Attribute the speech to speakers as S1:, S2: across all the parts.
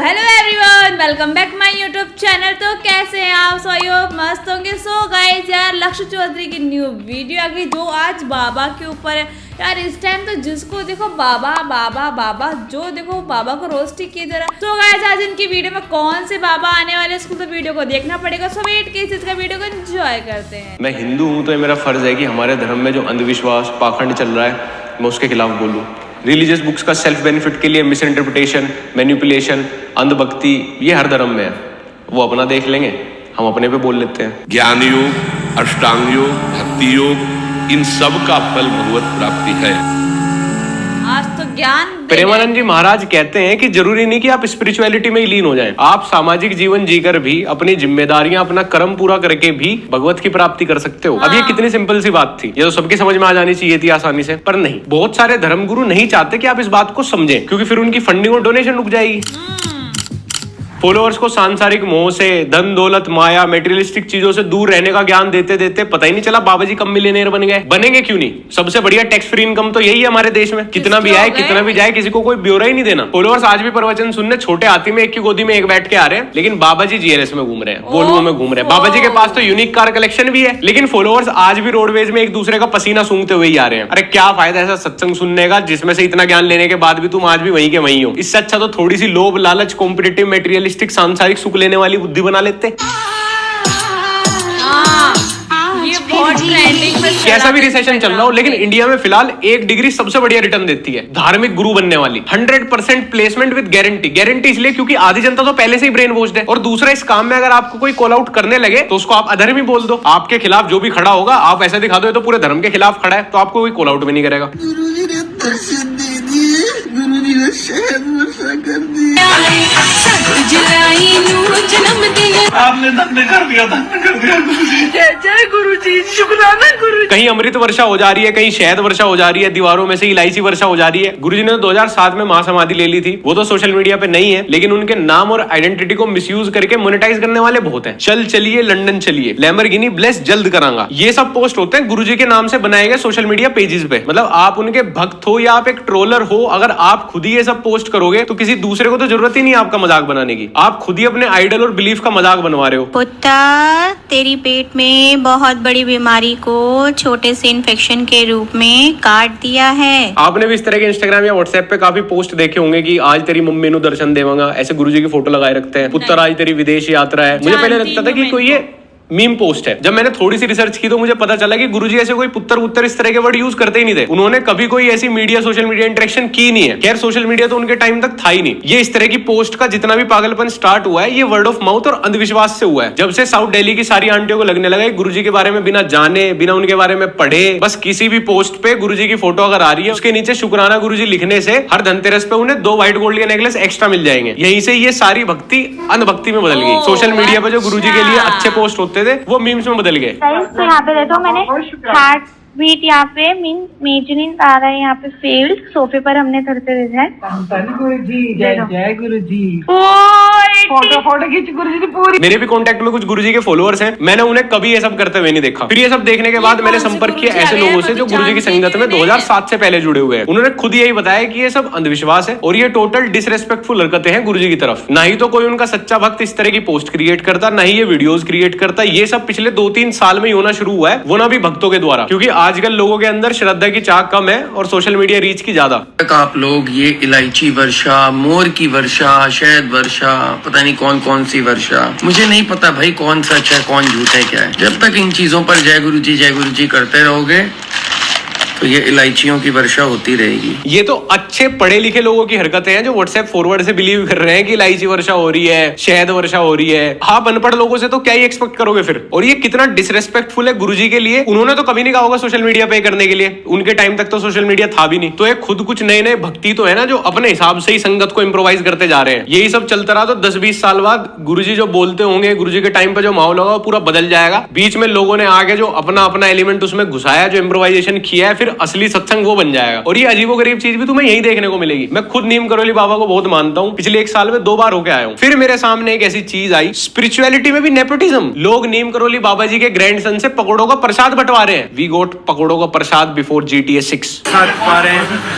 S1: Hello everyone, welcome back my YouTube channel. तो कैसे हैं आप? सो मस्त होंगे। सो गाइस यार, लक्ष्य चौधरी की न्यू वीडियो आ गई जो आज बाबा के ऊपर है। यार इस टाइम तो जिसको देखो बाबा बाबा बाबा, जो देखो बाबा को रोस्ट ही किए जा रहा। तो गाइस आज इनकी वीडियो में कौन से बाबा आने वाले इसको तो वीडियो को देखना पड़ेगा। सो वेट के इस वीडियो को एंजॉय करते हैं।
S2: मैं हिंदू हूँ तो ये मेरा फर्ज है कि हमारे धर्म में जो अंधविश्वास पाखंड चल रहा है मैं उसके खिलाफ बोलूँ। रिलीजियस बुक्स का सेल्फ बेनिफिट के लिए मिस इंटरप्रिटेशन, मैनिपुलेशन, अंधभक्ति ये हर धर्म में है। वो अपना देख लेंगे, हम अपने पे बोल लेते हैं।
S3: ज्ञान योग, अष्टांग योग, भक्ति योग, इन सब का फल भगवत प्राप्ति है।
S1: आज तो ज्ञान
S2: प्रेमानंद जी महाराज कहते हैं कि जरूरी नहीं कि आप स्पिरिचुअलिटी में ही लीन हो जाएं। आप सामाजिक जीवन जीकर भी अपनी जिम्मेदारियां, अपना कर्म पूरा करके भी भगवत की प्राप्ति कर सकते हो। अब ये कितनी सिंपल सी बात थी, ये तो सबके समझ में आ जानी चाहिए थी आसानी से, पर नहीं। बहुत सारे धर्मगुरु नहीं चाहते कि आप इस बात को समझें, क्योंकि फिर उनकी फंडिंग और डोनेशन रुक जाएगी। फॉलोअर्स को सांसारिक मोह से, धन दौलत माया मेटेरियलिस्टिक चीजों से दूर रहने का ज्ञान देते देते पता ही नहीं चला बाबा जी कब मिलियनेयर बन गए। बनेंगे क्यों नहीं? सबसे बढ़िया टैक्स फ्री इनकम तो यही है हमारे देश में। कितना भी आए कितना भी जाए, किसी को कोई ब्यौरा ही नहीं देना। फॉलोअर्स आज भी प्रवचन सुनने छोटे हाथी में एक की गोदी में एक बैठ के आ रहे हैं, लेकिन बाबा जी जीएनएस में घूम रहे हैं, वोल्वो में घूम रहे हैं। बाबा जी के पास तो यूनिक कार कलेक्शन भी है, लेकिन फॉलोअर्स आज भी रोडवेज में एक दूसरे का पसीना सूंघते हुए ही आ रहे हैं। अरे क्या फायदा ऐसा सत्संग सुनने का जिसमें से इतना ज्ञान लेने के बाद भी तुम आज भी वहीं के वहीं हो। इससे अच्छा तो थोड़ी सी लोभ लालच, कॉम्पिटिटिव, मेटेरियलिस्टिक, सांसारिक लेने वाली बुद्धि बना लेते।
S1: ये बहुत ट्रेंडिंग में
S2: कैसा भी रिसेशन चल रहा हो, लेकिन इंडिया में फिलहाल एक डिग्री सबसे बढ़िया रिटर्न देती है, धार्मिक गुरु बनने वाली। 100% प्लेसमेंट विद गारंटी। गारंटी इसलिए क्योंकि आधी जनता तो पहले से ही ब्रेन वॉश्ड है। और दूसरा, इस काम में अगर आपको कोई कॉल आउट करने लगे तो उसको आप अधर्मी बोल दो। आपके खिलाफ जो भी खड़ा होगा आप ऐसा दिखा दो तो पूरे धर्म के खिलाफ खड़ा है, तो आपको कोई कॉल आउट भी नहीं करेगा।
S4: गुरुजी ने दर्शन दे दिए, गुरुजी ने शहद वर्षा कर दी।
S3: आपने धन्य कर दिया, धन्य कर दिया गुरुजी।
S4: जय जय गुरुजी, शुक्राना गुरुजी।
S2: कहीं अमृत वर्षा हो जा रही है, कहीं शहद वर्षा हो जा रही है, दीवारों में से इलायची वर्षा हो जा रही है। गुरुजी ने 2007 में महासमाधि ले ली थी, वो तो सोशल मीडिया पे नहीं है, लेकिन उनके नाम और आइडेंटिटी को मिसयूज करके मोनेटाइज करने वाले बहुत हैं। चल चलिए लंदन चलिए, लैम्बोर्गिनी ब्लेस जल्द करांगा, ये सब पोस्ट होते हैं गुरुजी के नाम से बनाए गए सोशल मीडिया पेजेस पे। मतलब आप उनके भक्त हो या आप एक ट्रोलर हो, अगर आप खुद ही ये सब पोस्ट करोगे तो किसी दूसरे को तो जरूरत ही नहीं आपका मजाक बनाने की। आप खुद ही अपने आइडल और बिलीफ का मजाक बनवा रहे हो।
S5: पुत्ता, तेरी पेट में बहुत बड़ी बीमारी को छोटे से इन्फेक्शन के रूप में काट दिया है।
S2: आपने भी इस तरह के इंस्टाग्राम या व्हाट्सएप पे काफी पोस्ट देखे होंगे कि आज तेरी मम्मी नु दर्शन देवांगा, ऐसे गुरुजी की फोटो लगाए रखते हैं। पुत्र आज तेरी विदेश यात्रा है। मुझे पहले लगता था कि कोई ये मीम पोस्ट है। जब मैंने थोड़ी सी रिसर्च की तो मुझे पता चला कि गुरुजी ऐसे कोई पुत्र उत्तर इस तरह के वर्ड यूज करते ही नहीं थे। उन्होंने कभी कोई ऐसी मीडिया, सोशल मीडिया इंटरेक्शन की नहीं है। खैर सोशल मीडिया तो उनके टाइम तक था ही नहीं। ये इस तरह की पोस्ट का जितना भी पागलपन स्टार्ट हुआ है, ये वर्ड ऑफ माउथ और अंधविश्वास से हुआ है। जब से साउथ दिल्ली की सारी आंटियों को लगने लगा गुरुजी के बारे में बिना जाने, बिना उनके बारे में पढ़े, बस किसी भी पोस्ट पे गुरुजी की फोटो अगर आ रही है उसके नीचे शुक्राना गुरुजी लिखने से हर धनतेरस पे उन्हें 2 व्हाइट गोल्ड के नेकलेस एक्स्ट्रा मिल जाएंगे। यहीं से ये सारी भक्ति अंधभक्ति में बदल गई। सोशल मीडिया पे जो गुरुजी के लिए अच्छे पोस्ट होते थे वो मीम्स में बदल गए।
S6: तो यहाँ पे देखो मैंने हार्ट बीट यहाँ पे मीन मेजरिंग आ रहा है। यहाँ पे फील्ड सोफे पर हमने करते हुए
S4: गुरुजी, जय जय गुरुजी।
S6: फोटो
S4: खींच गुरुजी की पूरी।
S2: मेरे भी कांटेक्ट में कुछ गुरुजी के फॉलोअर्स हैं, मैंने उन्हें कभी ये सब करते हुए नहीं देखा। फिर ये सब देखने के बाद मैंने संपर्क किया ऐसे लोगों से जो गुरुजी की संगत में 2007 से पहले जुड़े हुए हैं। उन्होंने खुद यही बताया कि ये सब अंधविश्वास है और ये टोटल डिसरेस्पेक्टफुल हरकतें हैं गुरुजी की तरफ। ना ही तो कोई उनका सच्चा भक्त इस तरह की पोस्ट क्रिएट करता, ना ही ये वीडियोस क्रिएट करता। ये सब पिछले 2-3 साल में ही होना शुरू हुआ है, वो ना भी भक्तों के द्वारा, क्योंकि आजकल लोगों के अंदर श्रद्धा की चाह कम है और सोशल मीडिया रीच की ज्यादा।
S7: आप लोग ये इलायची वर्षा, मोर की वर्षा, शहद वर्षा, पता नहीं कौन कौन सी वर्षा, मुझे नहीं पता भाई कौन सच है कौन झूठ है क्या है। जब तक इन चीजों पर जय गुरु जी करते रहोगे तो ये इलायचियों की वर्षा होती रहेगी।
S2: ये तो अच्छे पढ़े लिखे लोगों की हरकतें हैं जो व्हाट्सएप फॉरवर्ड से बिलीव कर रहे हैं कि इलायची वर्षा हो रही है, शहद वर्षा हो रही है। आप अनपढ़ लोगों से तो क्या ही एक्सपेक्ट करोगे फिर। और ये कितना डिसरेस्पेक्टफुल है गुरुजी के लिए। उन्होंने तो कभी नहीं कहा होगा सोशल मीडिया पे करने के लिए, उनके टाइम तक तो सोशल मीडिया था भी नहीं। तो एक खुद कुछ नए नए भक्ति तो है ना जो अपने हिसाब से ही संगत को इम्प्रोवाइज करते जा रहे हैं। यही सब चलता रहा तो 10-20 साल बाद गुरुजी जो बोलते होंगे, गुरुजी के टाइम पे जो माहौल होगा वो पूरा बदल जाएगा। बीच में लोगों ने आगे जो अपना अपना एलिमेंट उसमें घुसाया, जो इम्प्रोवाइजेशन किया है, फिर फिर असली सत्संग वो बन जाएगा। और ये अजीबोगरीब चीज भी तुम्हें यही देखने को मिलेगी। मैं खुद नीम करोली बाबा को बहुत मानता हूँ, पिछले 1 साल में 2 बार होके आया हूँ। फिर मेरे सामने एक ऐसी चीज आई, स्पिरिचुअलिटी में भी नेपोटिज्म। लोग नीम करोली बाबा जी के ग्रैंडसन से पकौड़ों का प्रसाद बंटवा रहे हैं। वी गोट पकौड़ों का प्रसाद बिफोर GTA 6।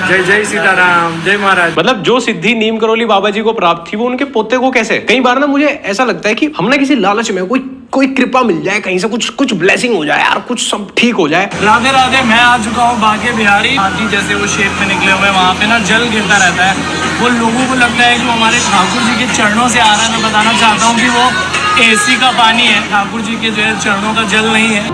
S8: जय जय सीताराम, जय महाराज।
S2: मतलब जो सिद्धि नीम करोली बाबा जी को प्राप्त थी वो उनके पोते को कैसे? कई बार ना मुझे ऐसा लगता है कि हम ना किसी लालच में कोई कृपा मिल जाए, कहीं से कुछ ब्लेसिंग हो जाए यार, कुछ सब ठीक हो जाए।
S8: राधे राधे। मैं आ चुका हूँ बागे बिहारी। हाथी जैसे वो शेप में निकले हुए, वहाँ पे ना जल गिरता रहता है। वो लोगों को लगता है कि वो हमारे ठाकुर जी के चरणों से आ रहा है। मैं बताना चाहता हूँ कि वो AC का पानी है, ठाकुर जी के जो है चरणों का जल नहीं है।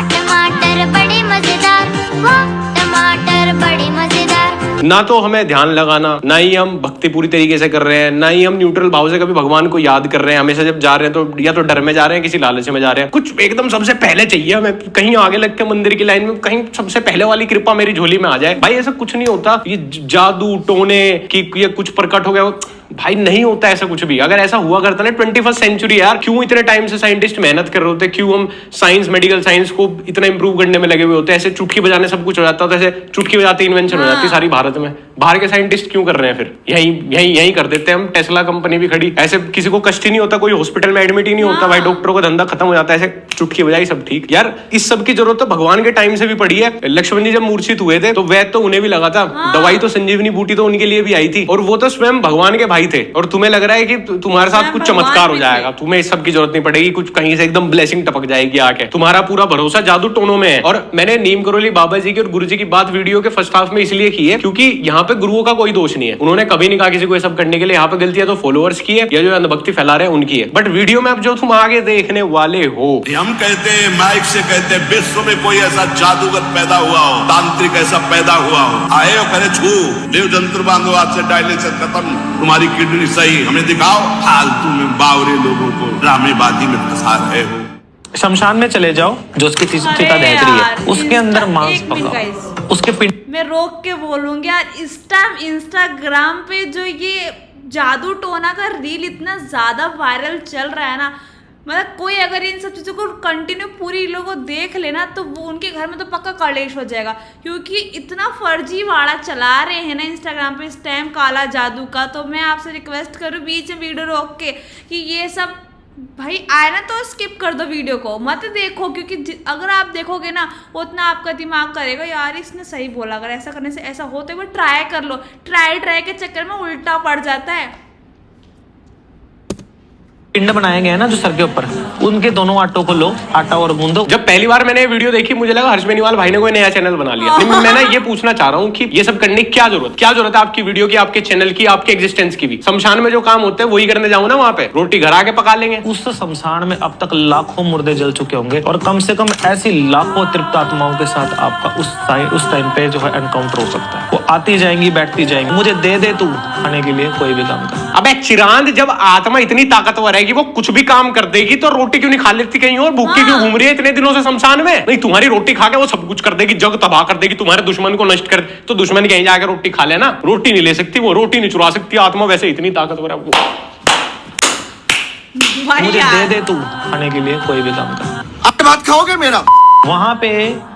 S9: टमाटर बड़े मजेदार, वो टमाटर बड़े मजेदार।
S2: ना तो हमें ध्यान लगाना, ना ही हम भक्ति पूरी तरीके से कर रहे हैं, ना ही हम न्यूट्रल भाव से कभी भगवान को याद कर रहे हैं। हमेशा जब जा रहे हैं तो या तो डर में जा रहे हैं, किसी लालच में जा रहे हैं। कुछ एकदम सबसे पहले चाहिए हमें, कहीं आगे लग के मंदिर की लाइन में कहीं सबसे पहले वाली कृपा मेरी झोली में आ जाए। भाई ऐसा कुछ नहीं होता। ये जादू टोने की ये कुछ प्रकट हो गया, भाई नहीं होता ऐसा कुछ भी। अगर ऐसा हुआ करता ना 21st सेंचुरी यार, क्यों इतने टाइम से साइंटिस्ट मेहनत कर रहे होते, क्यों हम साइंस मेडिकल साइंस को इतना इंप्रूव करने में लगे हुए होते। ऐसे चुटकी बजाने सब कुछ हो जाता होता, ऐसे चुटकी बजाते इन्वेंशन हो जाती सारी भारत में। बाहर के साइंटिस्ट क्यों कर रहे हैं? फिर यही कर देते हैं हम। टेस्ला कंपनी भी खड़ी, ऐसे किसी को कष्ट ही नहीं होता, कोई हॉस्पिटल में एडमिट ही नहीं होता भाई, डॉक्टरों का धंधा खत्म हो जाता है, ऐसे चुटकी बजाई सब ठीक। यार इस सब की जरूरत तो भगवान के टाइम से भी पड़ी है। लक्ष्मण जी जब मूर्छित हुए थे तो वैद तो उन्हें भी लगा था, दवाई तो संजीवनी बूटी तो उनके लिए भी आई थी, और वो तो स्वयं भगवान के भाई थे। और तुम्हें लग रहा है कि तुम्हारे साथ कुछ चमत्कार हो जाएगा, तुम्हें इस सब की जरूरत नहीं पड़ेगी, कुछ कहीं से एकदम ब्लेसिंग टपक जाएगी आके। तुम्हारा पूरा भरोसा जादू टोनों में है। और मैंने नीम करोली बाबा जी की और गुरु जी की बात वीडियो के फर्स्ट हाफ में इसलिए की है क्योंकि यहाँ पे गुरुओं का कोई दोष नहीं है। उन्होंने कभी नहीं कहा किसी को ये सब करने के लिए। यहाँ पे गलती है तो फॉलोअर्स की है या जो अंधभक्ति फैला रहे हैं उनकी है। बट वीडियो में अब जो तुम आगे देखने वाले हो,
S10: हम कहते हैं, माइक से कहते हैं, विश्व में कोई ऐसा जादूगर पैदा हुआ हो, तांत्रिक ऐसा पैदा हुआ हो, आए हो करे छू देव जंत्र बांधो, आज से डायलिसिस खत्म, तुम्हारी किडनी सही, हमें दिखाओ। फालतू में बावरे लोगों को ड्रामेबाजी में फंसा रहे हो।
S8: शमशान में चले जाओ, जो उसकी चिता दहक रही है, उसके अंदर मांस पकाओ, उसके पिंड।
S1: मैं रोक के बोलूंगी यार, इस टाइम इंस्टाग्राम पे जो ये जादू टोना का रील इतना ज्यादा वायरल चल रहा है ना, मतलब कोई अगर इन सब चीज़ों को कंटिन्यू पूरी लोगों को देख लेना तो वो उनके घर में तो पक्का कलेश हो जाएगा। क्योंकि इतना फर्जीवाड़ा चला रहे हैं ना इंस्टाग्राम पे इस टाइम काला जादू का। तो मैं आपसे रिक्वेस्ट करूँ बीच में वीडियो रोक के कि ये सब भाई आए ना तो स्किप कर दो, वीडियो को मत देखो। क्योंकि अगर आप देखोगे ना उतना आपका दिमाग करेगा यार इसने सही बोला, अगर ऐसा करने से ऐसा होता है, वो ट्राई कर लो। ट्राई के चक्कर में उल्टा पड़ जाता है।
S8: पिंड बनाए गए हैं ना जो सर के ऊपर, उनके दोनों आटों को लो, आटा और गूंदो।
S2: जब पहली बार मैंने ये वीडियो देखी मुझे लगा हर्ष बेनीवाल भाई ने कोई नया चैनल बना लिया। मैं ना ये पूछना चाह रहा हूँ कि ये सब करने की क्या जरूरत है आपकी वीडियो की, आपके चैनल की, आपके एग्जिस्टेंस की भी। शमशान में जो काम होते हैं वही करने जाऊँ ना, वहाँ पे रोटी घर आके पका लेंगे।
S8: उस शमशान में अब तक लाखों मुर्दे जल चुके होंगे और कम से कम ऐसी लाखों तृप्त आत्माओं के साथ आपका उस टाइम पे जो है एनकाउंटर हो सकता है। वो आती जाएंगी बैठती जाएंगी, मुझे दे तू खाने के लिए कोई भी काम कर।
S2: अबे चिरांद, जब आत्मा इतनी ताकतवर है कि वो कुछ भी काम कर देगी तो रोटी क्यों नहीं खा लेती कहीं और? भूखी क्यों घूम रही है इतने दिनों से शमशान में? नहीं, तुम्हारी रोटी खा के वो सब कुछ कर देगी, जग तबाह कर देगी, तुम्हारे दुश्मन को नष्ट कर। तो दुश्मन कहीं जाकर रोटी खा लेना, रोटी नहीं ले सकती वो, रोटी नहीं चुरा सकती आत्मा, वैसे इतनी ताकतवर है वो।
S8: मुझे दे तू खाने के लिए कोई भी काम कर।
S10: अब बात खाओगे मेरा?
S8: वहां पे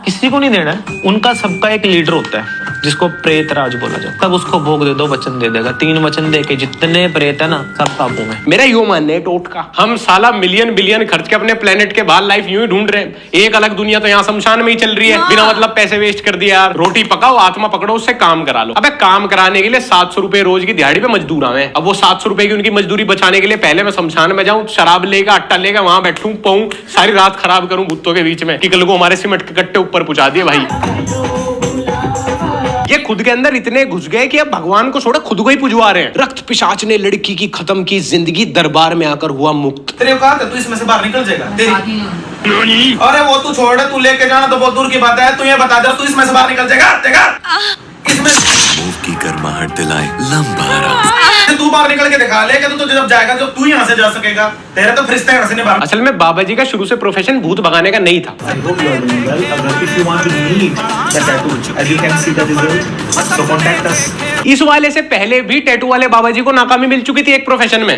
S8: किसी को नहीं देना है, उनका सबका एक लीडर होता है जिसको प्रेत राज बोला जाता है। तब उसको भोग दे दो, वचन दे देगा। 3 वचन दे के जितने प्रेत है ना सब काबू में।
S2: मेरा यो मानना है टोट का, हम साला मिलियन बिलियन खर्च के अपने प्लेनेट के बाहर लाइफ यूं ही ढूंढ रहे हैं। एक अलग दुनिया तो यहाँ शमशान में ही चल रही है। बिना मतलब पैसे वेस्ट कर दिया यार। रोटी पकाओ, आत्मा पकड़ो, उससे काम करा लो। अबे काम कराने के लिए 700 रुपए रोज की दिहाड़ी पे मजदूर आवे। अब वो 700 रुपए की उनकी मजदूरी बचाने के लिए पहले मैं शमशान में जाऊं, शराब लेगा, अट्टा लेगा, वहां बैठूं, पाऊं, सारी रात खराब करूं भूतों के बीच में कि कल को हमारे सीमेंट के कट्टे ऊपर पहुंचा दिए। भाई ये खुद के अंदर इतने घुस गए कि अब भगवान को छोड़ा खुद को ही पुजवा रहे हैं। रक्त पिशाच ने लड़की की खत्म की जिंदगी, दरबार में आकर हुआ मुक्त।
S11: तेरे औकात है, तू इसमें से बाहर निकल जाएगा तेरी। अरे वो तू छोड़, तू लेके जाना तो बहुत दूर की बात है। तू ये बता दे तू इसमें से बाहर निकल जाएगा? इसमें
S10: की गर्माहट दिलाए लंबा आराम।
S11: तू बाहर निकल के दिखा ले कि तू जब जाएगा जब तू यहाँ से जा सकेगा। तेरे तो फरिश्ते यहाँ से नहीं बाहर।
S2: असल में बाबा जी का शुरू से प्रोफेशन भूत भगाने का नहीं था। इस वाले से पहले भी टैटू वाले बाबा जी को नाकामी मिल चुकी थी एक प्रोफेशन में।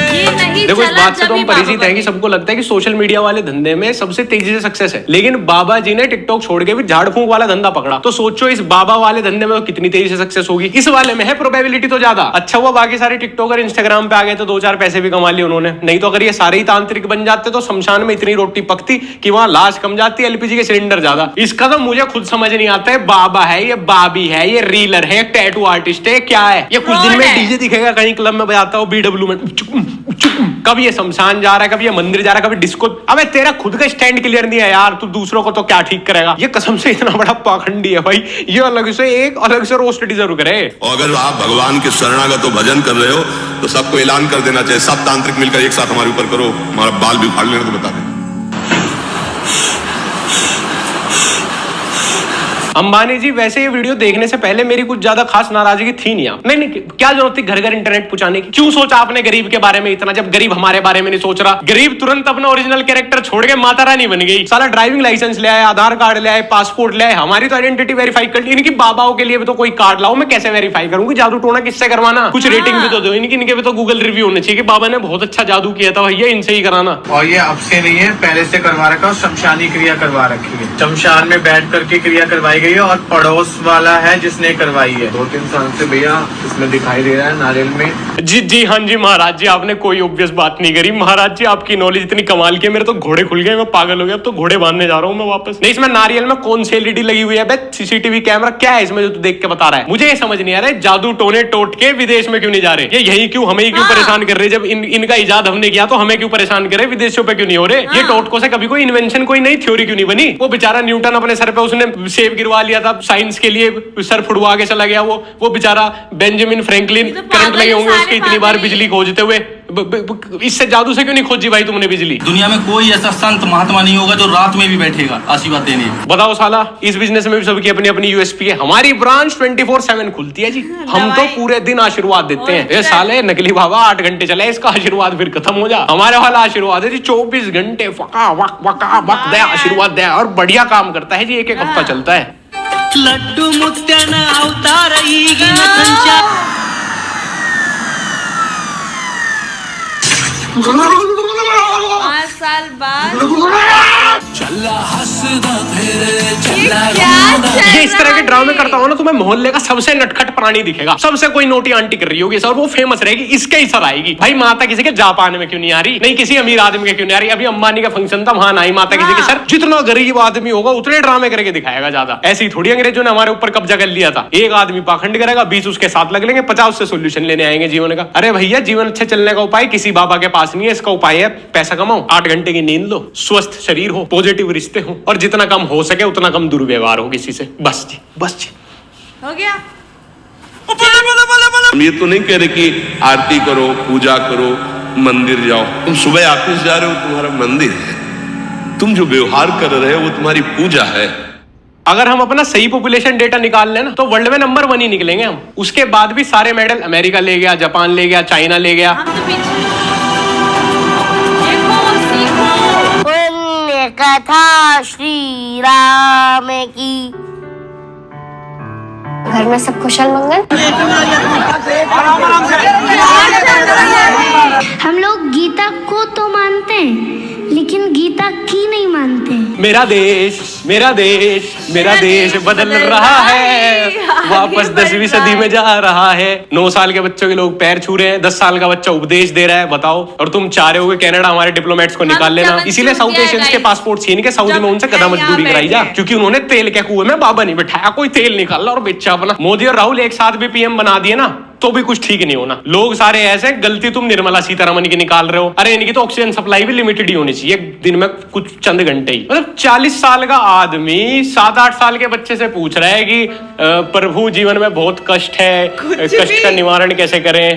S1: ये नहीं
S2: देखो इस
S1: चला
S2: बात से
S1: जब
S2: तो
S1: ही
S2: हम
S1: बाबा
S2: परिचित हैं कि
S1: बने।
S2: सबको लगता है कि सोशल मीडिया वाले धंधे में सबसे तेजी से सक्सेस है, लेकिन बाबा जी ने टिकटॉक छोड़ के भी झाड़ फूंक वाला धंधा पकड़ा। तो सोचो इस बाबा वाले धंधे में तो कितनी तेजी से सक्सेस होगी। इस वाले में है प्रोबेबिलिटी तो ज्यादा। अच्छा हुआ बाकी सारे टिकटॉकर इंस्टाग्राम पे आ गए तो 2-4 पैसे भी कमा लिए उन्होंने, नहीं तो अगर ये सारे ही तांत्रिक बन जाते तो शमशान में इतनी रोटी पकती कि वहां लाश कम जाती, एलपीजी के सिलेंडर ज्यादा। इसका तो मुझे खुद समझ नहीं आता है, बाबा है ये बाबी है ये रीलर है टैटू आर्टिस्ट है क्या है ये? कुछ दिन में डीजे दिखेगा कहीं क्लब में बजाता हो बीडब्ल्यू में, कभी ये शमशान जा रहा है, कभी ये मंदिर जा रहा है, कभी डिस्को। अबे तेरा खुद का स्टैंड क्लियर नहीं है यार, तू दूसरों को तो क्या ठीक करेगा? ये कसम से इतना बड़ा पाखंडी है भाई, ये अलग से रोस्ट डिजर्व करे।
S10: और अगर आप भगवान के शरणागत हो, भजन कर रहे हो, तो सबको ऐलान कर देना चाहिए, सब तांत्रिक मिलकर एक साथ हमारे ऊपर करो, हमारा बाल भी उखाड़ लेना तो बता दें।
S2: अंबानी जी वैसे ये वीडियो देखने से पहले मेरी कुछ ज्यादा खास नाराजगी थी नहीं, क्या जरूरत थी घर घर इंटरनेट पहुंचाने की? क्यों सोचा आपने गरीब के बारे में इतना, जब गरीब हमारे बारे में नहीं सोच रहा? गरीब तुरंत अपना ओरिजिनल कैरेक्टर छोड़ के माता रानी बन गई, साला ड्राइविंग लाइसेंस ले आए, आधार कार्ड ले आए, पासपोर्ट ले आए, हमारी तो आइडेंटिटी वेरीफाई कर ली। इनकी बाबाओं के लिए भी तो कोई कार्ड लाओ, मैं कैसे वेरीफाई करूंगी? जादू टोना किससे करवाना? कुछ रेटिंग भी तो दो इनके भी तो गूगल रिव्यू होने चाहिए कि बाबा ने बहुत अच्छा जादू किया था, भैया इनसे ही कराना।
S11: और ये अब से नहीं है, पहले से करवा रखा, शमशानी क्रिया करवा रखी है, शमशान में बैठ करके क्रिया करवाई गई है और पड़ोस वाला है जिसने करवाई है। 2-3 साल से भैया इसमें दिखाई दे रहा है नारियल में।
S2: जी हाँ जी महाराज जी, आपने कोई ऑब्वियस बात नहीं करी। महाराज जी आपकी नॉलेज इतनी कमाल की है, मेरे तो घोड़े खुल गए, मैं पागल हो गया, अब तो घोड़े बांधने जा रहा हूँ मैं वापस। नहीं इसमें नारियल में कौन सी एलईडी लगी हुई है बे? सीसीटीवी कैमरा क्या है इसमें जो तू देख के बता रहा है? मुझे ये समझ नहीं आ रहा है, जादू टोने टोट के विदेश में क्यों नहीं जा रहे? ये यही क्यों हमें क्यों परेशान कर रहे? जब इनका इजाद हमने किया तो हमें क्यों परेशान करे? विदेशों पे क्यों नहीं हो रहे? ये टोटकों से कभी कोई इन्वेंशन कोई नई थ्योरी क्यों नहीं बनी? वो बेचारा न्यूटन अपने सर पे उसने सेब गिरवा लिया था साइंस के लिए, सर फुड़वा के चला गया वो बेचारा बेंजामिन फ्रैंकलिन, करंट लगे होंगे उसके इतनी बार बिजली खोजते हुए। इससे जादू से क्यों नहीं खोजी भाई तुमने बिजली?
S8: दुनिया में कोई ऐसा संत महात्मा नहीं होगा जो रात में भी बैठेगा आशीर्वाद देने।
S2: बताओ साला, इस बिजनेस में भी सबकी अपनी अपनी यूएसपी है। हमारी ब्रांच 24/7 खुलती है जी, हम तो पूरे दिन आशीर्वाद देते हैं। ये साले नकली बाबा 8 घंटे चले, इसका आशीर्वाद फिर खत्म हो जा। हमारे वाला आशीर्वाद है जी 24 घंटे वका वक वका वक दे आशीर्वाद दे, और बढ़िया काम करता है जी, एक हफ्ता चलता है।
S8: लड्डू मुत्याना अवतार
S1: 5 साल बाद
S2: ये इस तरह के ड्रामे करता हूँ ना, तुम्हें मोहल्ले का सबसे नटखट प्राणी दिखेगा, सबसे कोई नोटी आंटी कर रही होगी सर, वो फेमस रहेगी, इसके ही सर आएगी। भाई माता किसी के जापान में क्यों नहीं आ रही? नहीं किसी अमीर आदमी के क्यों नहीं आ रही? अभी अंबानी का फंक्शन था, वहां आई माता किसी के सर। जितना गरीब आदमी होगा उतने ड्रामे करके दिखाएगा ज्यादा। ऐसे ही थोड़ी अंग्रेजों ने हमारे ऊपर कब्जा कर लिया था। एक आदमी पाखंड करेगा, 20 उसके साथ लग लेंगे, 50 उससे सोल्यूशन लेने आएंगे जीवन का। अरे भैया जीवन अच्छे चलने का उपाय किसी बाबा के पास नहीं है, इसका उपाय है पैसा कमाओ, 8 घंटे की नींद लो, स्वस्थ शरीर हो, पॉजिटिव रिश्ते हो, और जितना कम हो सके उतना कम दुर्व्यवहार हो किसी से। बस जी
S1: हो गया।
S10: हम ये तो नहीं कह रहे कि आरती करो, पूजा करो, मंदिर जाओ। तुम सुबह ऑफिस जा रहे हो, तुम्हारा मंदिर है। तुम जो व्यवहार कर रहे हो वो तुम्हारी पूजा है।
S2: अगर हम अपना सही पॉपुलेशन डेटा निकाल लें ना तो वर्ल्ड में नंबर 1 ही निकलेंगे हम। उसके बाद भी सारे मेडल अमेरिका ले गया, जापान ले गया, चाइना ले गया।
S1: हम तो पीछे। देखो सीखो।
S9: पुण्य कथा श्री राम की। घर में सब कुशल मंगल। हम लोग गीता को तो मानते हैं लेकिन गीता की नहीं मानते।
S2: मेरा देश मेरा देश मेरा देश बदल रहा है, वापस 10वीं सदी में जा रहा है। 9 साल के बच्चों के लोग पैर छू रहे हैं, 10 साल का बच्चा उपदेश दे रहा है, बताओ। और तुम चाह रहे हो कि कनाडा हमारे डिप्लोमेट्स को निकाल लेना, इसीलिए साउथ एशियंस के पासपोर्ट छीन के सऊदी में उनसे कदम मजदूरी कराई जा, क्योंकि उन्होंने तेल के कुएं में बाबा नहीं बिठाया, कोई तेल निकाला और बेचा अपना। मोदी और राहुल एक साथ भी पीएम बना दिए ना तो भी कुछ ठीक नहीं होना। लोग सारे ऐसे, गलती तुम निर्मला सीतारमण की निकाल रहे हो। अरे इनकी तो ऑक्सीजन सप्लाई भी लिमिटेड ही होनी चाहिए, दिन में कुछ चंद घंटे ही। मतलब 40 साल का आदमी 7-8 साल के बच्चे से पूछ रहा है कि प्रभु जीवन में बहुत कष्ट है, कष्ट का निवारण कैसे करें,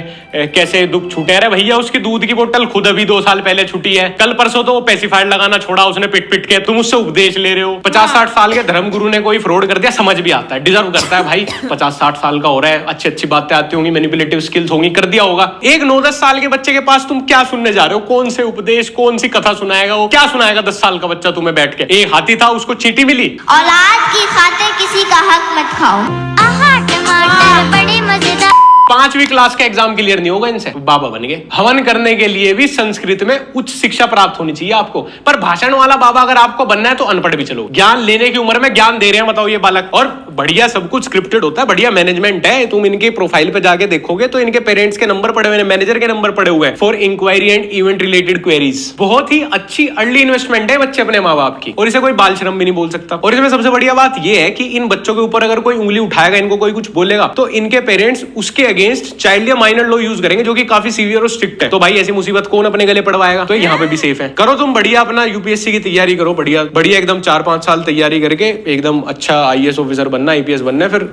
S2: कैसे दुख छूटे। अरे भैया उसकी दूध की बोतल खुद अभी 2 साल पहले छूटी है, कल परसों तो वो पेसिफाइड लगाना छोड़ा उसने पिट पिट के, तुम उससे उपदेश ले रहे हो। 50-60 साल के धर्मगुरु ने कोई फ्रॉड कर दिया, समझ भी आता है, डिजर्व करता है भाई। 50-60 साल का हो रहा है, अच्छी अच्छी बातें आती होंगी, मैनिपुलेटिव स्किल्स होंगी, कर दिया होगा। एक 9-10 साल के बच्चे के पास तुम क्या सुनने जा रहे हो? कौन से उपदेश, कौन सी कथा सुनाएगा वो? क्या सुनाएगा 10 साल का बच्चा तुम्हें बैठ के? एक हाथी था, उसको चींटी मिली।
S9: औलाद की खातिर किसी का हक मत खाओ। आहा टमाटर बड़े मजेदार।
S2: 5वीं क्लास का एग्जाम क्लियर नहीं होगा इनसे, बाबा बन गए। हवन करने के लिए भी संस्कृत में उच्च शिक्षा प्राप्त होनी चाहिए आपको, पर भाषण वाला बाबा अगर आपको बनना है तो अनपढ़ भी चलो। ज्ञान लेने की उम्र में ज्ञान दे रहे हैं, बताओ ये बालक। और बढ़िया सब कुछ स्क्रिप्टेड होता है, बढ़िया मैनेजमेंट है। तुम इनके प्रोफाइल पे जाके देखोगे तो इनके पेरेंट्स के नंबर पड़े हुए हैं, मैनेजर के नंबर पड़े हुए हैं for inquiry and event related queries. बहुत ही अच्छी अर्ली इन्वेस्टमेंट है बच्चे अपने माँ बाप की, और इसे कोई बाल श्रम भी नहीं बोल सकता। और इसमें सबसे बढ़िया बात यह है कि इन बच्चों के ऊपर अगर कोई उंगली उठाएगा, इनको कोई कुछ बोलेगा, तो इनके पेरेंट्स उसके अगेंस्ट चाइल्ड या माइनर लॉ यूज करेंगे, जो कि काफी सीवियर और स्ट्रिक्ट है। तो भाई ऐसी मुसीबत कौन अपने गले पड़वाएगा? तो यहाँ पे भी सेफ है। करो तुम बढ़िया अपना यूपीएससी की तैयारी करो, बढ़िया बढ़िया एकदम 4-5 साल तैयारी करके एकदम अच्छा आईएएस ऑफिसर बनना, आईपीएस बनना है, फिर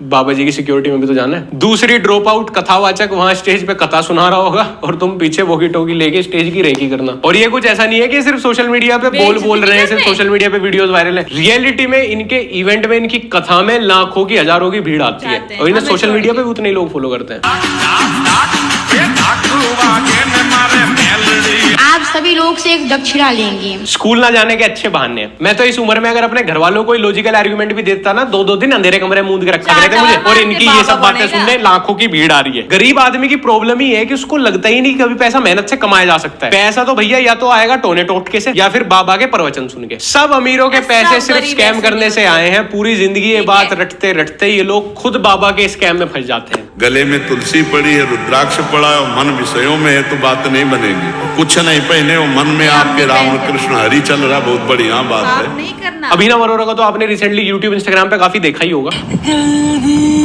S2: बाबा जी की सिक्योरिटी में भी तो जाना है। दूसरी ड्रॉप आउट कथावाचक वहां स्टेज पे कथा सुना रहा होगा और तुम पीछे वॉकी टॉकी लेके स्टेज की रेकी करना। और ये कुछ ऐसा नहीं है कि सिर्फ सोशल मीडिया पे बोल रहे हैं, सिर्फ सोशल मीडिया पे वीडियोस वायरल है। रियलिटी में इनके इवेंट में, इनकी कथा में लाखों की हजारों की भीड़ आती है, और इन्हें सोशल मीडिया पे भी उतने लोग फॉलो करते हैं।
S9: आप सभी लोग से एक दक्षिणा लेंगे।
S2: स्कूल ना जाने के अच्छे बहाने हैं। मैं तो इस उम्र में अगर अपने घर वालों को लॉजिकल आर्गुमेंट भी देता ना, 2-2 दिन अंधेरे कमरे मूंद के रखा करते मुझे, और इनकी ये सब बातें सुनने लाखों की भीड़ आ रही है। गरीब आदमी की प्रॉब्लम ही है कि उसको लगता ही नहीं कभी पैसा मेहनत से कमाया जा सकता है। पैसा तो भैया या तो आएगा टोने टोटके से, या फिर बाबा के प्रवचन सुन के। सब अमीरों के पैसे सिर्फ स्कैम करने से आए हैं। पूरी जिंदगी ये बात रटते रटते ये लोग खुद बाबा के स्कैम में फंस जाते हैं।
S10: गले में तुलसी पड़ी है, रुद्राक्ष पड़ा है, मन विषयों में है तो बात नहीं बनेगी। कुछ नहीं पहने हो, मन में आपके राम कृष्ण हरि चल रहा, बहुत बढ़िया बात है।
S1: नहीं करना।
S2: अभिनव अरोरा को तो आपने रिसेंटली यूट्यूब इंस्टाग्राम पे काफी देखा ही होगा।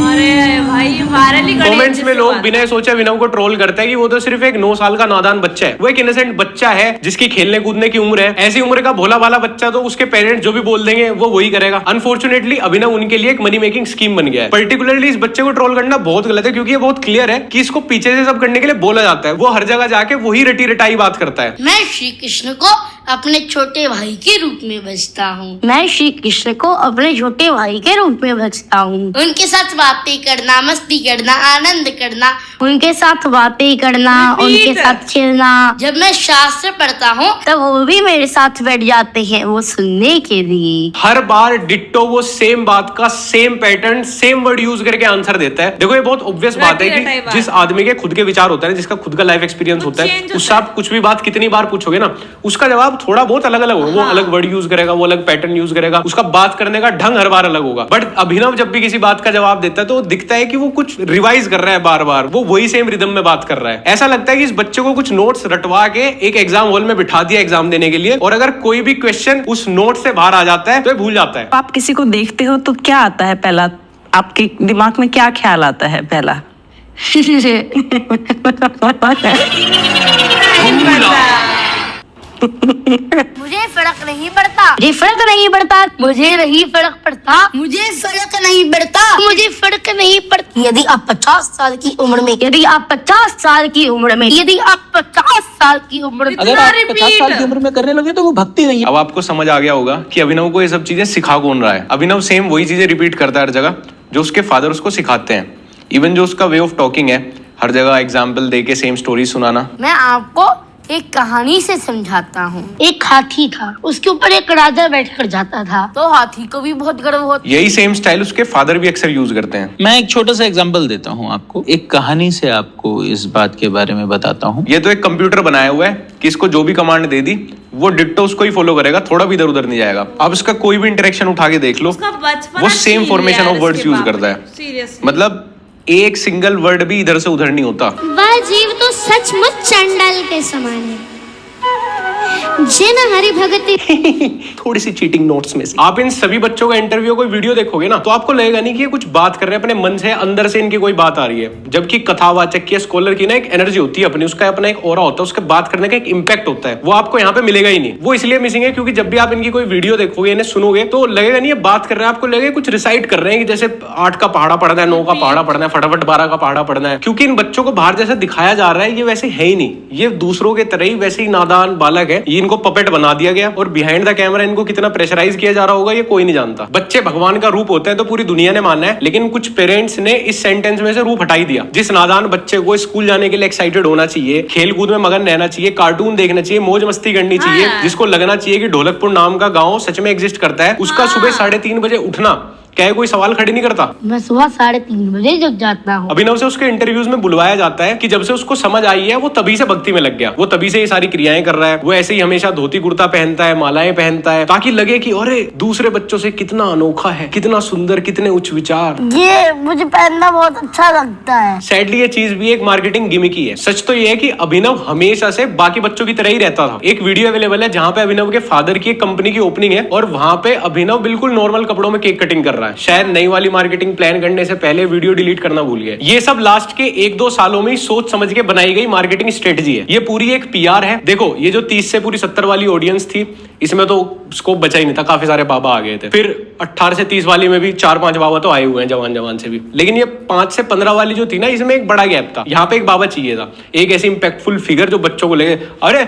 S1: अरे भाई वायरल ही
S2: कमेंट्स में लोग बिना सोचे अभिनव को ट्रोल करते हैं कि वो तो सिर्फ एक 9 साल का नादान बच्चा है, वो एक इनोसेंट बच्चा है जिसकी खेलने कूदने की उम्र है। ऐसी उम्र का भोला भाला बच्चा तो उसके पेरेंट्स जो भी बोल देंगे वो वही करेगा। अनफॉर्चुनेटली अभिनव उनके लिए एक मनी मेकिंग स्कीम बन गया है। पर्टिकुलरली इस बच्चे को ट्रोल करना बहुत गलत है, क्योंकि ये बहुत क्लियर है कि इसको पीछे से सब करने के लिए बोला जाता है। वो हर जगह जाके वही रटी रटाई बात करता है।
S9: मैं श्री कृष्ण को अपने छोटे भाई के रूप में बचता हूँ। मैं श्री कृष्ण को अपने छोटे भाई के रूप में बचता हूँ। उनके साथ बातें करना, मस्ती करना, आनंद करना, उनके साथ बातें करना, उनके साथ खेलना। जब मैं शास्त्र पढ़ता हूँ तब वो भी मेरे साथ बैठ जाते हैं वो सुनने के लिए।
S2: हर बार डिट्टो वो सेम बात का same pattern, same word use करके आंसर देता है। देखो ये बहुत ऑब्वियस बात है कि जिस आदमी के खुद के विचार होता है, जिसका खुद का लाइफ एक्सपीरियंस होता है, उससे आप कुछ भी बात कितनी बार पूछोगे ना, उसका जवाब थोड़ा बहुत अलग अलग होगा। वो अलग वर्ड यूज करेगा, वो अलग पैटर्न यूज करेगा, उसका बात करने का ढंग हर बार अलग होगा। बट अभिनव जब भी किसी बात का जवाब देता है तो दिखता है कि वो कुछ रिवाइज कर रहा है, बार बार वो वही सेम रिदम में बात कर रहा है। ऐसा लगता है कि इस बच्चे को कुछ नोट्स रटवा के एक एग्जाम हॉल में बिठा दिया एग्जाम देने के लिए, और अगर कोई भी क्वेश्चन उस नोट से बाहर आ जाता है तो ये भूल जाता है।
S12: आप किसी को देखते हो तो क्या आता है पहला, आपके दिमाग में क्या ख्याल आता है पहला?
S9: मुझे फर्क नहीं पड़ता, मुझे फर्क नहीं पड़ता, मुझे नहीं फर्क पड़ता, मुझे फर्क नहीं पड़ता, मुझे फर्क नहीं पड़ता। यदि आप 50 साल की उम्र में, यदि आप 50 साल की उम्र में, यदि आप 50 साल की उम्र में,
S12: अगर आप 50 साल की उम्र में करने लगे तो वो भक्ति नहीं है।
S2: अब आपको समझ आ गया होगा कि अभिनव को ये सब चीजें सिखा कौन रहा है। अभिनव सेम वही चीजें रिपीट करता है हर जगह जो उसके फादर उसको सिखाते हैं। इवन जो उसका वे ऑफ टॉकिंग है, हर जगह एग्जाम्पल दे के सेम स्टोरी सुनाना।
S9: मैं आपको एक कहानी से समझाता हूँ। एक हाथी था, उसके ऊपर एक राजा बैठकर जाता था, तो हाथी को भी बहुत गर्व होता।
S2: यही सेम स्टाइल उसके फादर भी अक्सर यूज करते हैं।
S12: मैं एक छोटा सा एग्जांपल देता हूँ आपको, एक कहानी से आपको इस बात के बारे में बताता हूँ।
S2: ये तो एक कंप्यूटर बनाया हुआ है कि इसको जो भी कमांड दे दी वो डिट्टो उसको ही फॉलो करेगा, थोड़ा भी इधर उधर नहीं जाएगा। अब इसका कोई भी इंटरेक्शन उठा के देख लो, वो same formation of words use करता है। मतलब एक सिंगल वर्ड भी इधर से उधर नहीं होता।
S9: वह जीव तो सचमुच चंडाल के समान है, जिन हरि भगति।
S2: थोड़ी सी चीटिंग नोट्स में से। आप इन सभी बच्चों का इंटरव्यू कोई वीडियो देखोगे ना तो आपको लगेगा नहीं कि ये कुछ बात कर रहे हैं अपने मन से, अंदर से इनकी कोई बात आ रही है। जबकि कथावाचक की, स्कॉलर की ना एक एनर्जी होती है अपनी, उसका अपना एक ऑरा होता है, उसके बात करने का एक इंपैक्ट होता है, वो आपको यहाँ पे मिलेगा ही नहीं। वो इसलिए मिसिंग है क्योंकि जब भी आप इनकी कोई वीडियो देखोगे, इन्हें सुनोगे तो लगेगा नहीं ये बात कर रहे हैं, आपको लगेगा कुछ रिसाइट कर रहे हैं कि जैसे 8 का पहाड़ा पढ़ना है, 9 का पहाड़ा पढ़ना है, फटाफट 12 का पहाड़ा पढ़ना है। क्योंकि इन बच्चों को बाहर जैसे दिखाया जा रहा है ये वैसे है ही नहीं, ये दूसरों के तरह ही वैसे ही नादान बालक है। ये इनको पपेट बना दिया गया, और बिहाइंड द कैमरा इनको कितना प्रेशराइज किया जा रहा होगा ये कोई नहीं जानता। बच्चे भगवान का रूप होते हैं तो पूरी दुनिया ने माना है, लेकिन कुछ पेरेंट्स ने इस सेंटेंस में से रूप हटा ही दिया। जिस नादान बच्चे को स्कूल जाने के लिए एक्साइटेड होना चाहिए, खेल कूद में मगन रहना चाहिए, कार्टून देखना चाहिए, मौज मस्ती करनी चाहिए, जिसको लगना चाहिए कि ढोलकपुर नाम का गाँव सच में एग्जिस्ट करता है, उसका सुबह 3:30 बजे उठना क्या कोई सवाल खड़े नहीं करता?
S9: मैं सुबह 3:30 बजे जग जाता हूँ।
S2: अभिनव से उसके इंटरव्यूज में बुलवाया जाता है कि जब से उसको समझ आई है वो तभी से भक्ति में लग गया, वो तभी से ये सारी क्रियाएं कर रहा है, वो ऐसे ही हमेशा धोती कुर्ता पहनता है, मालाएं पहनता है, ताकि लगे कि अरे दूसरे बच्चों से कितना अनोखा है, कितना सुंदर, कितने उच्च विचार।
S9: ये मुझे पहनना बहुत अच्छा लगता है।
S2: सैडली ये चीज भी एक मार्केटिंग गिमिक ही है। सच तो ये है कि अभिनव हमेशा से बाकी बच्चों की तरह ही रहता था। एक वीडियो अवेलेबल है जहां पे अभिनव के फादर की एक कंपनी की ओपनिंग है और वहां पे अभिनव बिल्कुल नॉर्मल कपड़ों में केक कटिंग कर रहा है। शायद नई वाली मार्केटिंग प्लान करने से पहले वीडियो डिलीट करना भूल गए। ये सब लास्ट के 1-2 सालों में सोच समझ के बनाई गई मार्केटिंग स्ट्रेटजी है। ये पूरी एक पीआर है। देखो ये जो 30 से पूरी 70 वाली ऑडियंस थी, इसमें तो स्कोप बचा ही नहीं था, काफी सारे बाबा आ गए थे। फिर 18 से 30 वाली में भी 4-5 बाबा तो आए हुए हैं जवान से भी, लेकिन ये 5 से 15 वाली जो थी ना, इसमें एक बड़ा गैप था। यहाँ पे एक बाबा चाहिए था, एक ऐसी इंपैक्टफुल फिगर जो बच्चों को लगे अरे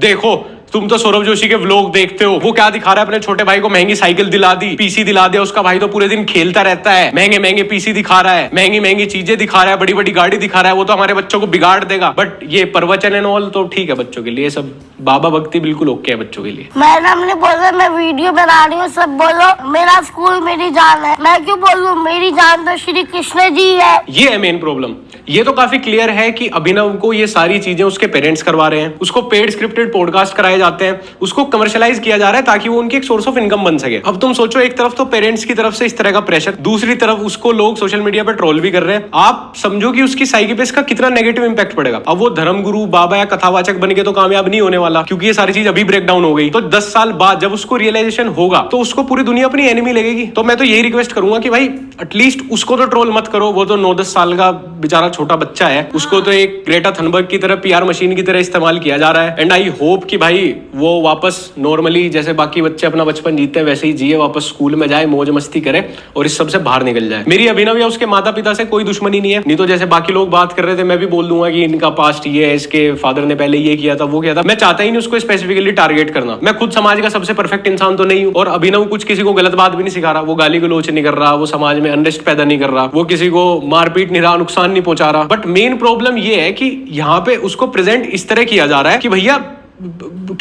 S2: देखो तुम तो सौरभ जोशी के व्लॉग देखते हो, वो क्या दिखा रहा है, अपने छोटे भाई को महंगी साइकिल दिला दी, पीसी दिला दिया, उसका भाई तो पूरे दिन खेलता रहता है, महंगे महंगे पीसी दिखा रहा है, महंगी महंगी चीजें दिखा रहा है, बड़ी बड़ी गाड़ी दिखा रहा है, वो तो हमारे बच्चों को बिगाड़ देगा। बट ये प्रवचन एंड ऑल तो ठीक है बच्चों के लिए, सब बाबा भक्ति बिल्कुल ओके है बच्चों के लिए।
S9: मैडम ने बोला मैं वीडियो बना रही हूँ, सब बोलो मेरा स्कूल मेरी जान है। मैं क्यों बोलूँ, मेरी जान तो श्री कृष्ण जी है।
S2: ये है मेन प्रॉब्लम। ये तो काफी क्लियर है कि अभिनव को ये सारी चीजें उसके पेरेंट्स करवा रहे हैं, उसको पेड स्क्रिप्टेड पॉडकास्ट कराए जाते हैं, उसको कमर्शियलाइज किया जा रहा है ताकि वो उनकी एक सोर्स ऑफ इनकम बन सके। अब तुम सोचो, एक तरफ तो पेरेंट्स की तरफ से इस तरह का प्रेशर, दूसरी तरफ उसको लोग सोशल मीडिया पर ट्रोल भी कर रहे हैं। आप समझो कि उसकी साइकी पे इसका कितना नेगेटिव इंपैक्ट पड़ेगा। अब वो धर्मगुरु बाबा या कथावाचक बन के तो कामयाब नहीं होने वाला, क्योंकि ये सारी चीज अभी ब्रेक डाउन हो गई। तो 10 साल बाद जब उसको रियलाइजेशन होगा तो उसको पूरी दुनिया अपनी एनिमी लगेगी। तो मैं तो यही रिक्वेस्ट करूंगा कि भाई एटलीस्ट उसको तो ट्रोल मत करो, वो तो 9-10 साल का बेचारा छोटा बच्चा है, उसको तो एक ग्रेटा थनबर्ग की तरह पीआर मशीन की तरह इस्तेमाल किया जा रहा है। एंड आई होप कि भाई वो वापस नॉर्मली जैसे बाकी बच्चे अपना बचपन जीते हैं वैसे ही जिए, वापस स्कूल में जाए, मौज मस्ती करे और इस सब से बाहर निकल जाए। मेरी अभिनव या उसके माता पिता से कोई दुश्मनी नहीं है, नहीं तो जैसे बाकी लोग बात कर रहे थे मैं भी बोल दूंगा कि इनका पास्ट ये है, इसके फादर ने पहले ये किया था, वो किया था। मैं चाहता ही नहीं उसको स्पेसिफिकली टारगेट करना। मैं खुद समाज का सबसे परफेक्ट इंसान तो नहीं हूँ और अभिनव कुछ किसी को गलत बात भी नहीं सिखा रहा, वो गाली गलौच नहीं कर रहा, वो समाज में अनरेस्ट पैदा नहीं कर रहा, वो किसी को मारपीट नहीं रहा, नुकसान नहीं पहुंचा रहा। बट मेन प्रॉब्लम ये है कि यहाँ पे उसको प्रेजेंट इस तरह किया जा रहा है कि भैया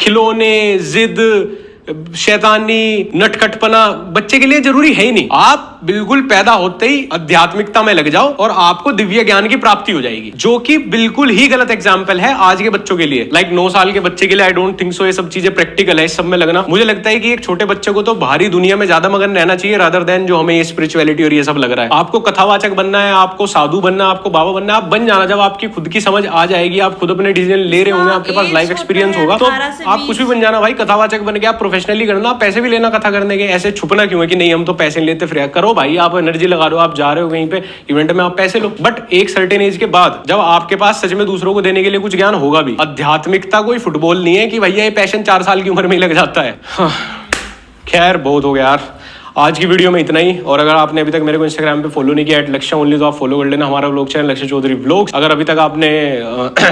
S2: खिलौने, जिद, शैतानी, नटखटपना बच्चे के लिए जरूरी है ही नहीं। आप बिल्कुल पैदा होते ही आध्यात्मिकता में लग जाओ और आपको दिव्य ज्ञान की प्राप्ति हो जाएगी, जो कि बिल्कुल ही गलत एग्जाम्पल है आज के बच्चों के लिए। लाइक 9 साल के बच्चे के लिए आई डोंट थिंक सो ये सब चीजें प्रैक्टिकल है इस सब में लगना। मुझे लगता है कि एक छोटे बच्चे को तो बाहरी दुनिया में ज्यादा मगन रहना चाहिए रादर देन जो हमें ये स्पिरिचुअलिटी और ये सब लग रहा है। आपको कथावाचक बनना है, आपको साधु बनना है, आपको बाबा बनना है, आप बन जाना। जब आपकी खुद की समझ आ जाएगी, आप खुद अपने डिसीजन ले रहे होंगे, आपके पास लाइफ एक्सपीरियंस होगा, तो आप कुछ भी बन जाना भाई। कथावाचक बन के आप प्रोफेशनली करना, पैसे भी लेना कथा करने के, ऐसे छुपना क्यों है कि नहीं हम तो पैसे लेते फिर करो भाई। आप एनर्जी लगा रहे हो, आप जा रहे हो कहीं पे इवेंट में, आप पैसे लो। बट एक सर्टेन एज के बाद जब आपके पास सच में दूसरों को देने के लिए कुछ ज्ञान होगा भी। आध्यात्मिकता कोई फुटबॉल नहीं है कि भैया ये पैशन 4 साल की उम्र में ही लग जाता है। खैर बहुत हो गया यार, आज की वीडियो में इतना ही। और अगर आपने अभी तक मेरे को इंस्टाग्राम पे फॉलो नहीं किया @लक्ष्य ओनली, तो आप फॉलो कर लेना हमारा व्लॉग चैनल लक्ष्य चौधरी व्लॉग्स। अगर अभी तक आपने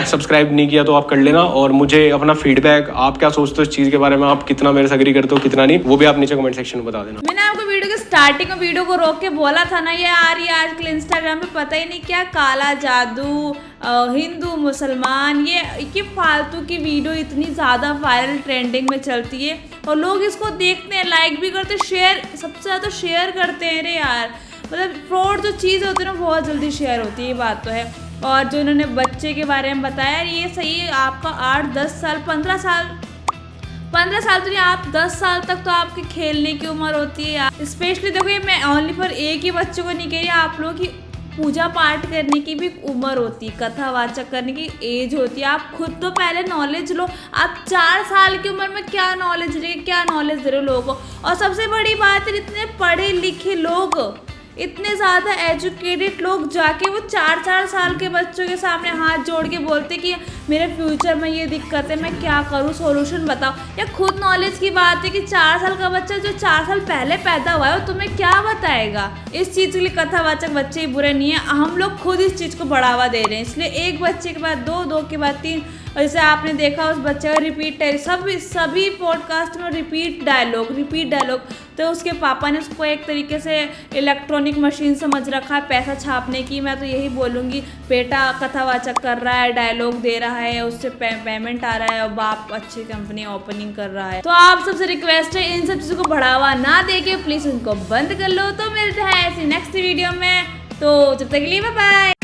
S2: सब्सक्राइब नहीं किया तो आप कर लेना। और मुझे अपना फीडबैक, आप क्या सोचते हो इस चीज के बारे में, आप कितना मेरे से एग्री करते हो कितना नहीं, वो भी आप नीचे कमेंट सेक्शन में बता देना।
S1: मैंने आपको वीडियो के स्टार्टिंग में वीडियो को रोक के बोला था ना, ये आ रही है आजकल इंस्टाग्राम पे पता ही नहीं क्या काला जादू, हिंदू मुसलमान, ये फालतू की वीडियो इतनी ज़्यादा वायरल ट्रेंडिंग में चलती है और लोग इसको देखते हैं, लाइक भी करते हैं, शेयर सबसे ज़्यादा शेयर करते हैं। रे यार, मतलब फ्रॉड जो चीज़ होती है ना बहुत जल्दी शेयर होती है, ये बात तो है। और जो इन्होंने बच्चे के बारे में बताया ये सही है, आपका 8, 10 साल, 15 साल तो नहीं, आप 10 साल तक तो आपके खेलने की उम्र होती है। स्पेशली देखो ये मैं ओनली फॉर एक ही बच्चों को नहीं कह रही, आप लोगों की पूजा पाठ करने की भी उम्र होती है, कथावाचक करने की एज होती है। आप खुद तो पहले नॉलेज लो। आप 4 साल की उम्र में क्या नॉलेज दे रहे हो लोगों को। और सबसे बड़ी बात है, इतने पढ़े लिखे लोग, इतने ज़्यादा एजुकेटेड लोग जाके वो 4-4 साल के बच्चों के सामने हाथ जोड़ के बोलते कि मेरे फ्यूचर में ये दिक्कत है, मैं क्या करूँ, सॉल्यूशन बताओ। या खुद नॉलेज की बात है कि 4 साल का बच्चा जो 4 साल पहले पैदा हुआ है वो तुम्हें क्या बताएगा। इस चीज़ के लिए कथावाचक बच्चे ही बुरे नहीं है, हम लोग खुद इस चीज़ को बढ़ावा दे रहे हैं। इसलिए एक बच्चे के बाद 2, 2 के बाद 3, और जैसे आपने देखा उस बच्चे का रिपीट, सभी पॉडकास्ट में रिपीट डायलॉग। तो उसके पापा ने उसको एक तरीके से इलेक्ट्रॉनिक मशीन समझ रखा है पैसा छापने की। मैं तो यही बोलूँगी, बेटा कथावाचक कर रहा है, डायलॉग दे रहा है, उससे पेमेंट आ रहा है और बाप अच्छी कंपनी ओपनिंग कर रहा है। तो आप सबसे रिक्वेस्ट है इन सब चीज़ों को बढ़ावा ना देके प्लीज़ उनको बंद कर लो। तो मिलते हैं ऐसी नेक्स्ट वीडियो में, तो जब तक के लिए बाय बाय।